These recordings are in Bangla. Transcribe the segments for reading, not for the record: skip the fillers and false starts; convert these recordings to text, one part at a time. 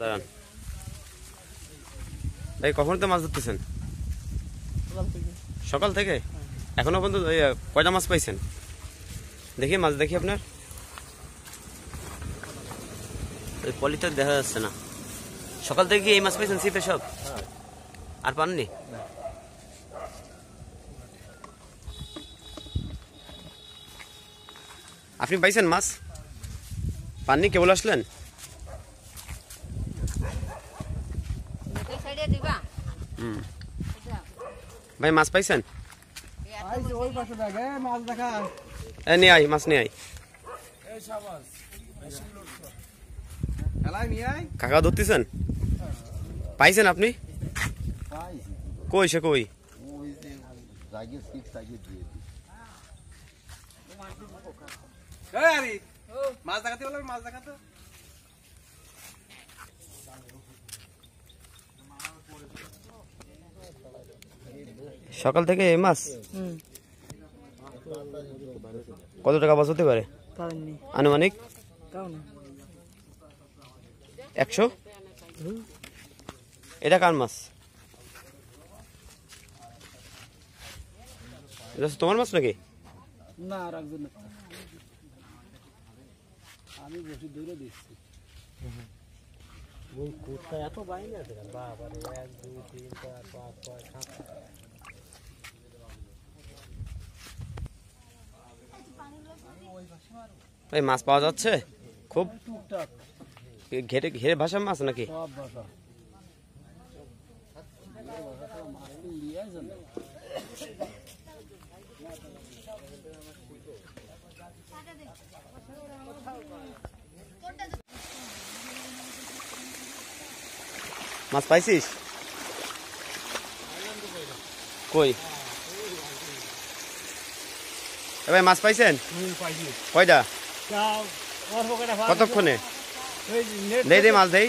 দাঁড়ান ভাই, কখন তো মাছ ধরতেছেন? সকাল থেকে এখনো পর্যন্ত কয়টা মাছ পাইছেন? দেখি মাছ দেখি আপনার। ওই পলিটা দেখা যাচ্ছে না। সকাল থেকে কি এই মাছ পাইছেন ছিপে সব? আর পাননি? আপনি পাইছেন মাছ? পাননি, কেবল আসলেন? ভাই মাছ পাইছেন? নিয়ে আই, মাছ নিয়ে আই। কাকা ধরতেছেন? পাইছেন আপনি? কই সে কই? সকাল থেকে এই মাছ কত টাকা বাঁচ হতে পারে আনুমানিক? 100? এটা কার মাছ? এটা তোমার মাছ নাকি? না, আর একজন আমি বসে দূরে দিচ্ছি। ওই কোথায় এত বাইরে আছে বাবা রে, 1 2 3 4 5 6 7। ভাই মাছ পাওয়া যাচ্ছে খুব টুকটাক? ঘেরে ঘেরে ভাষা মাছ নাকি? সব ভাষা মাছ পাইছিস? কই ভাই মাছ পাইছেন? কয়টা? কতক্ষণে? দেই দে মাছ দেই।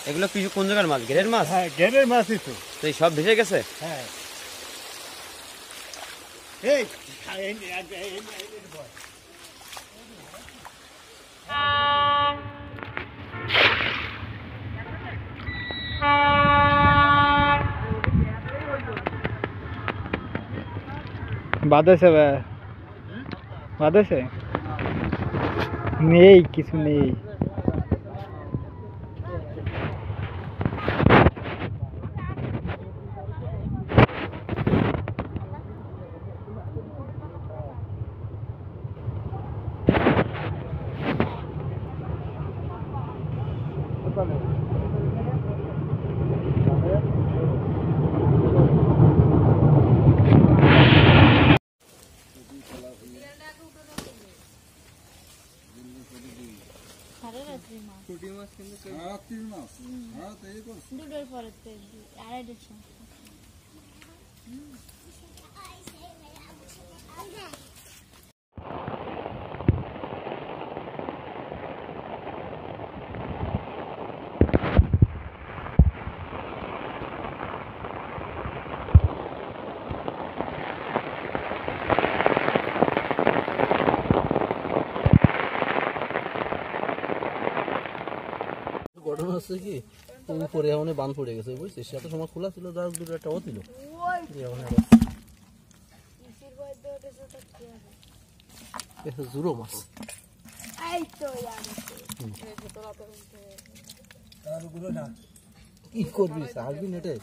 এগুলো কি কোন জায়গার মাছ? ঘেরের মাছ? হ্যাঁ, ঘেরের মাছই তো। তো এই সব ভেসে গেছে? হ্যাঁ। বাদেছে বাদেছে নেই, কিছু নেই। ঘটনা হচ্ছে কি, উপরে এমন বান পড়ে গেছে বুঝছিস, এত সময় খোলা ছিল, যার দূরে একটা ছিল জুড়ো মাছ। কি করবি, আসবি নেটে?